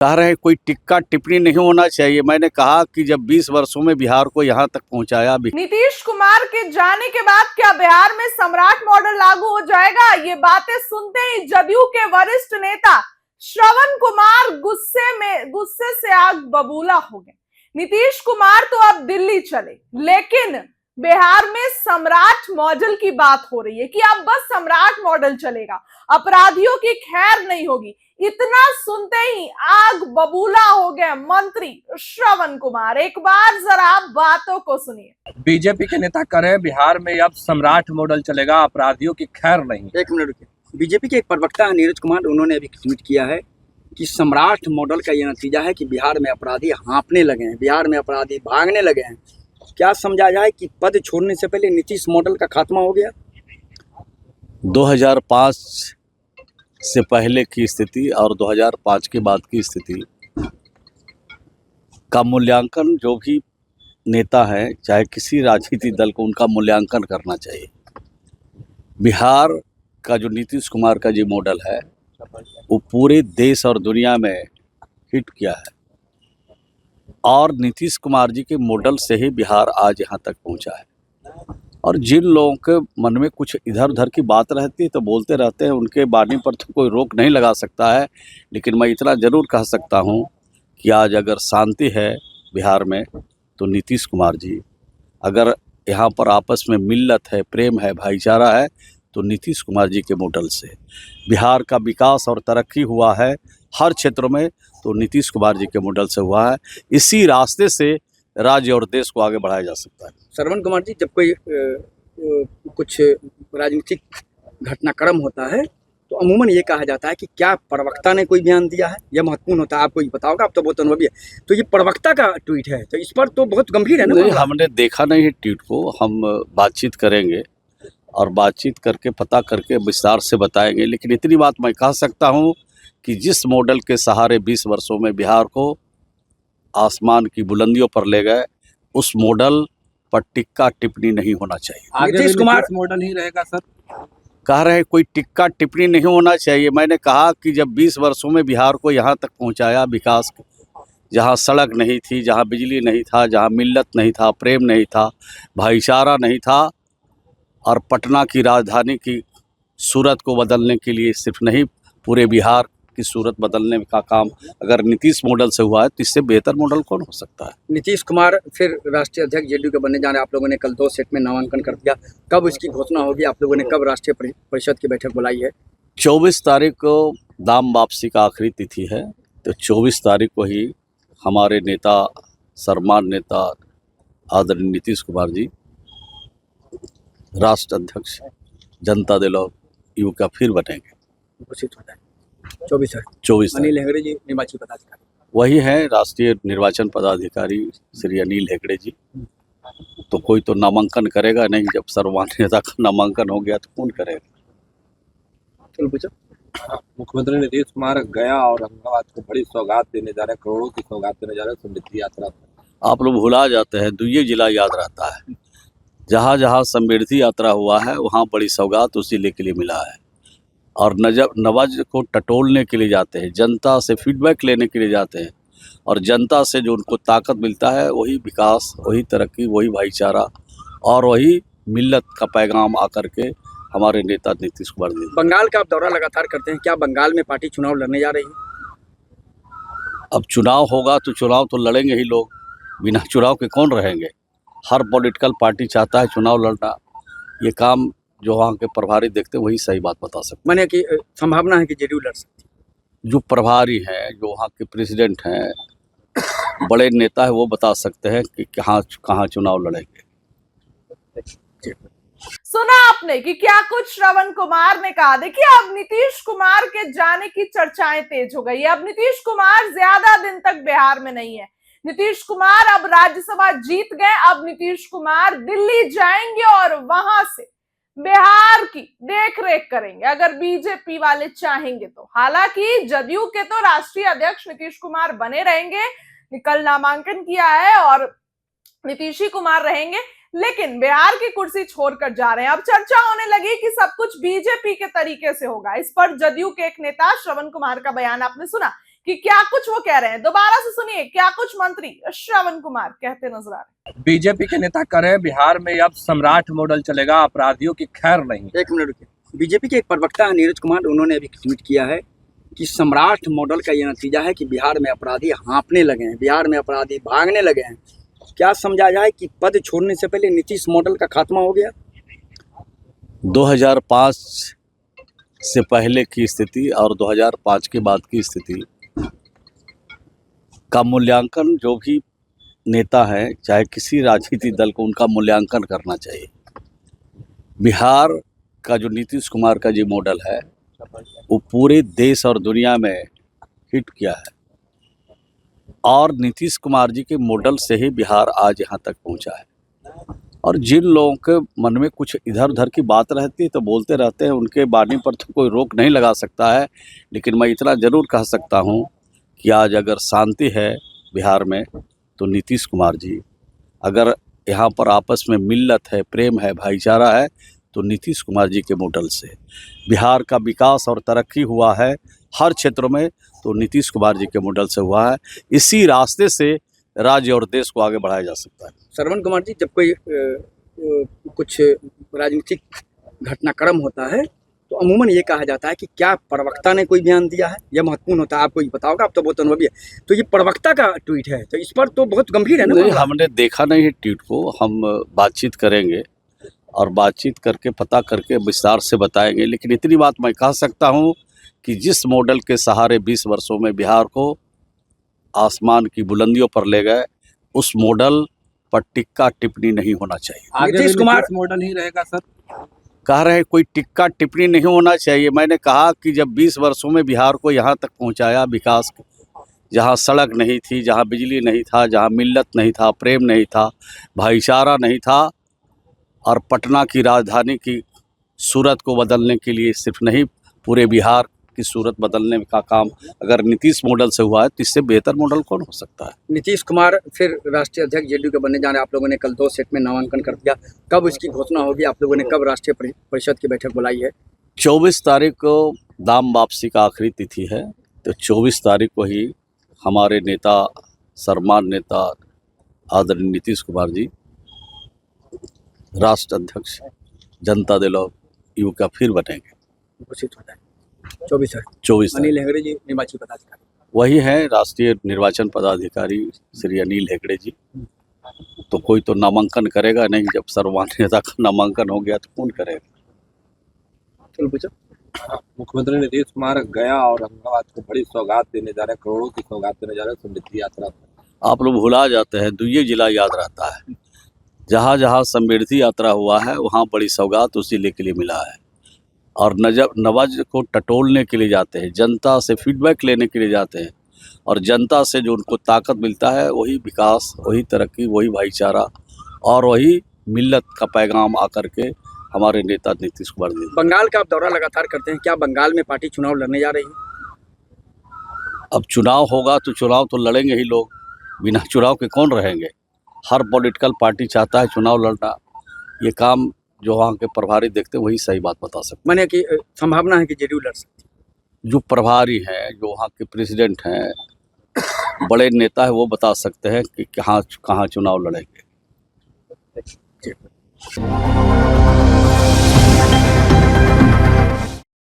कह रहे हैं कोई टिक्का टिप्पणी नहीं होना चाहिए। मैंने कहा कि जब 20 वर्षों में बिहार को यहाँ तक पहुँचाया। नीतीश कुमार के जाने के बाद क्या बिहार में सम्राट मॉडल लागू हो जाएगा? ये बातें सुनते ही जदयू के वरिष्ठ नेता श्रवण कुमार गुस्से से आग बबूला हो गए। नीतीश कुमार तो अब दिल्ली चले, लेकिन बिहार में सम्राट मॉडल की बात हो रही है कि अब बस सम्राट मॉडल चलेगा, अपराधियों की खैर नहीं होगी। इतना सुनते ही आग बबूला हो गए मंत्री श्रवण कुमार। एक बार जरा बातों को सुनिए। बीजेपी के नेता कह रहे हैं बिहार में अब सम्राट मॉडल चलेगा, अपराधियों की खैर नहीं। एक मिनट रुकिए। बीजेपी के एक प्रवक्ता है नीरज कुमार, उन्होंने अभी ट्वीट किया है कि सम्राट मॉडल का ये नतीजा है कि बिहार में अपराधी हाँफने लगे हैं, बिहार में अपराधी भागने लगे हैं। क्या समझा जाए कि पद छोड़ने से पहले नीतीश मॉडल का खात्मा हो गया? 2005 से पहले की स्थिति और 2005 के बाद की स्थिति का मूल्यांकन जो भी नेता है, चाहे किसी राजनीतिक दल को, उनका मूल्यांकन करना चाहिए। बिहार का जो नीतीश कुमार का जो मॉडल है वो पूरे देश और दुनिया में हिट किया है, और नीतीश कुमार जी के मॉडल से ही बिहार आज यहाँ तक पहुँचा है। और जिन लोगों के मन में कुछ इधर उधर की बात रहती है तो बोलते रहते हैं, उनके वाणी पर तो कोई रोक नहीं लगा सकता है। लेकिन मैं इतना ज़रूर कह सकता हूँ कि आज अगर शांति है बिहार में तो नीतीश कुमार जी, अगर यहाँ पर आपस में मिल्लत है, प्रेम है, भाईचारा है, तो नीतीश कुमार जी के मॉडल से बिहार का विकास और तरक्की हुआ है हर क्षेत्रों में, तो नीतीश कुमार जी के मॉडल से हुआ है। इसी रास्ते से राज्य और देश को आगे बढ़ाया जा सकता है। श्रवण कुमार जी, जब कोई कुछ राजनीतिक घटनाक्रम होता है तो अमूमन ये कहा जाता है कि क्या प्रवक्ता ने कोई बयान दिया है, यह महत्वपूर्ण होता है। आपको ये बताओगे, आप तो बहुत अनुभवी है, तो ये प्रवक्ता का ट्वीट है, तो इस पर तो बहुत गंभीर है ना? नहीं, हमने देखा नहीं है ट्वीट को, हम बातचीत करेंगे और बातचीत करके पता करके विस्तार से बताएंगे। लेकिन इतनी बात मैं कह सकता हूँ कि जिस मॉडल के सहारे 20 वर्षों में बिहार को आसमान की बुलंदियों पर ले गए, उस मॉडल पर टिक्का टिप्पणी नहीं होना चाहिए। नीतीश कुमार मॉडल ही रहेगा सर? कह रहे हैं कोई टिक्का टिप्पणी नहीं होना चाहिए। मैंने कहा कि जब 20 वर्षों में बिहार को यहाँ तक पहुँचाया, विकास, जहाँ सड़क नहीं थी, जहाँ बिजली नहीं था, जहाँ मिल्लत नहीं था, प्रेम नहीं था, भाईचारा नहीं था, और पटना की राजधानी की सूरत को बदलने के लिए सिर्फ नहीं, पूरे बिहार की सूरत बदलने का काम अगर नीतीश मॉडल से हुआ है तो इससे बेहतर मॉडल कौन हो सकता है? नीतीश कुमार फिर राष्ट्रीय अध्यक्ष जेडीयू के बनने जा रहे हैं। आप लोगों ने कल 2 सेट में नामांकन कर दिया, कब इसकी घोषणा होगी? आप लोगों ने कब राष्ट्रीय परिषद की बैठक बुलाई है? 24 तारीख को दाम वापसी का आखिरी तिथि है, तो 24 तारीख को ही हमारे नेता, सम्मान नेता आदरणीय नीतीश कुमार जी राष्ट्र अध्यक्ष जनता दल यू का फिर बनेंगे। घोषित होता है 24 अनिल हेगड़े जी निर्वाची पदाधिकारी, वही है राष्ट्रीय निर्वाचन पदाधिकारी श्री अनिल हेगड़े जी। तो कोई तो नामांकन करेगा नहीं, जब सर्वमान्य नेता का नामांकन हो गया तो कौन करेगा? चलो पूछो। मुख्यमंत्री नीतीश कुमार गया और अहमदाबाद को बड़ी सौगात देने जा रहे हैं, करोड़ों की सौगात देने जा रहे हैं समृद्धि यात्रा पर। आप लोग भुला जाते हैं, दुइये जिला याद रहता है। जहाँ जहाँ समृद्धि यात्रा हुआ है वहाँ बड़ी सौगात उस जिले के लिए मिला है, और नवाज को टटोलने के लिए जाते हैं, जनता से फीडबैक लेने के लिए जाते हैं, और जनता से जो उनको ताकत मिलता है वही विकास, वही तरक्की, वही भाईचारा और वही मिल्लत का पैगाम आकर के हमारे नेता नीतीश कुमार जी। बंगाल का आप दौरा लगातार करते हैं, क्या बंगाल में पार्टी चुनाव लड़ने जा रही है? अब चुनाव होगा तो चुनाव तो लड़ेंगे ही लोग, बिना चुनाव के कौन रहेंगे? हर पॉलिटिकल पार्टी चाहता है चुनाव लड़ना। ये काम जो वहाँ के प्रभारी देखते हैं वही सही बात बता सकते। माने कि संभावना है कि जेडीयू लड़ सकती है? जो प्रभारी हैं, जो वहाँ के प्रेसिडेंट हैं, बड़े नेता है, वो बता सकते हैं कि कहाँ चुनाव लड़ेंगे। सुना आपने कि क्या कुछ श्रवण कुमार ने कहा। देखिए, अब नीतीश कुमार के जाने की चर्चाएं तेज हो गई है। अब नीतीश कुमार ज्यादा दिन तक बिहार में नहीं है। नीतीश कुमार अब राज्यसभा जीत गए, अब नीतीश कुमार दिल्ली जाएंगे और वहां से बिहार की देख रेख करेंगे, अगर बीजेपी वाले चाहेंगे तो। हालांकि जदयू के तो राष्ट्रीय अध्यक्ष नीतीश कुमार बने रहेंगे, कल नामांकन किया है और नीतीश कुमार रहेंगे, लेकिन बिहार की कुर्सी छोड़कर जा रहे हैं। अब चर्चा होने लगी कि सब कुछ बीजेपी के तरीके से होगा। इस पर जदयू के एक नेता श्रवण कुमार का बयान आपने सुना कि क्या कुछ वो कह रहे हैं। दोबारा से सुनिए क्या कुछ मंत्री श्रवण कुमार कहते नजर आ रहे हैं। बीजेपी के नेता कह रहे हैं बिहार में अब सम्राट मॉडल चलेगा, अपराधियों की खैर नहीं। एक मिनट रुकिए। बीजेपी के एक प्रवक्ता है नीरज कुमार, उन्होंने अभी ट्वीट किया है कि सम्राट मॉडल का ये नतीजा है कि बिहार में अपराधी हाँफने लगे हैं, बिहार में अपराधी भागने लगे हैं। क्या समझा जाए कि पद छोड़ने से पहले नीतीश मॉडल का खात्मा हो गया? 2005 से पहले की स्थिति और 2005 के बाद की स्थिति का मूल्यांकन जो भी नेता है, चाहे किसी राजनीतिक दल को, उनका मूल्यांकन करना चाहिए। बिहार का जो नीतीश कुमार का जो मॉडल है वो पूरे देश और दुनिया में हिट किया है और नीतीश कुमार जी के मॉडल से ही बिहार आज यहाँ तक पहुँचा है। और जिन लोगों के मन में कुछ इधर उधर की बात रहती है तो बोलते रहते हैं, उनके वाणी पर तो कोई रोक नहीं लगा सकता है। लेकिन मैं इतना ज़रूर कह सकता हूँ कि आज अगर शांति है बिहार में तो नीतीश कुमार जी, अगर यहाँ पर आपस में मिल्लत है, प्रेम है, भाईचारा है, तो नीतीश कुमार जी के मॉडल से बिहार का विकास और तरक्की हुआ है हर क्षेत्रों में, तो नीतीश कुमार जी के मॉडल से हुआ है। इसी रास्ते से राज्य और देश को आगे बढ़ाया जा सकता है। श्रवण कुमार जी, जब कोई कुछ राजनीतिक घटनाक्रम होता है तो अमूमन ये कहा जाता है कि क्या प्रवक्ता ने कोई बयान दिया है, यह महत्वपूर्ण होता है। आपको ये बताओगे, आप तो बहुत अनुभवी है। तो ये प्रवक्ता का ट्वीट है, तो इस पर तो बहुत गंभीर है ना? नहीं, हमने देखा नहीं है ट्वीट को, हम बातचीत करेंगे और बातचीत करके पता करके विस्तार से बताएंगे। लेकिन इतनी बात मैं कह सकता हूँ कि जिस मॉडल के सहारे 20 वर्षों में बिहार को आसमान की बुलंदियों पर ले गए, उस मॉडल पर टिक्का टिप्पणी नहीं होना चाहिए। आगे नीतीश भी कुमार नीतीश मॉडल ही रहेगा सर? कह रहे हैं कोई टिक्का टिप्पणी नहीं होना चाहिए। मैंने कहा कि जब 20 वर्षों में बिहार को यहाँ तक पहुँचाया, विकास, जहाँ सड़क नहीं थी, जहाँ बिजली नहीं था, जहाँ मिल्लत नहीं था, प्रेम नहीं था, भाईचारा नहीं था, और पटना की राजधानी की सूरत को बदलने के लिए सिर्फ नहीं, पूरे बिहार की सूरत बदलने का काम अगर नीतीश मॉडल से हुआ है तो इससे बेहतर मॉडल कौन हो सकता है। नीतीश कुमार फिर राष्ट्रीय अध्यक्ष जेडीयू के बनने जा रहे हैं। आप लोगों ने कल 2 सेट में नामांकन कर दिया, कब इसकी घोषणा होगी? आप लोगों ने कब राष्ट्रीय परिषद की बैठक बुलाई है? 24 तारीख को दाम वापसी का आखिरी तिथि है, तो 24 तारीख को ही हमारे नेता, सम्मान नेता आदरणीय नीतीश कुमार जी राष्ट्र अध्यक्ष जनता दल यू का फिर बनेंगे। घोषित होता है 24 तारीख। 24 अनिल हेगड़े जी निर्वाची पदाधिकारी, वही है राष्ट्रीय निर्वाचन पदाधिकारी श्री अनिल हेगड़े जी। तो कोई तो नामांकन करेगा नहीं, जब सर्वमान्य नेता का नामांकन हो गया तो कौन करेगा? चलो पूछो। मुख्यमंत्री नीतीश कुमार गया और अहमदाबाद को बड़ी सौगात देने जा रहे, करोड़ों की सौगात देने जा रहे समृद्धि यात्रा पर। आप लोग भुला जाते हैं, दुइये जिला याद रहता है। जहाँ जहाँ समृद्धि यात्रा हुआ है वहाँ बड़ी सौगात उस जिले के लिए मिला है। और नवाज को टटोलने के लिए जाते हैं, जनता से फीडबैक लेने के लिए जाते हैं, और जनता से जो उनको ताकत मिलता है वही विकास, वही तरक्की, वही भाईचारा और वही मिल्लत का पैगाम आकर के हमारे नेता नीतीश कुमार जी। बंगाल का आप दौरा लगातार करते हैं, क्या बंगाल में पार्टी चुनाव लड़ने जा रही है? अब चुनाव होगा तो चुनाव तो लड़ेंगे ही लोग, बिना चुनाव के कौन रहेंगे? हर पॉलिटिकल पार्टी चाहता है चुनाव लड़ना। ये काम जो वहाँ के प्रभारी देखते हैं वही सही बात बता सकते माने कि संभावना है कि जेडीयू लड़ सकती है। जो प्रभारी हैं, जो वहाँ के प्रेसिडेंट हैं, बड़े नेता है, वो बता सकते हैं कि कहाँ चुनाव लड़ेंगे। ठीक।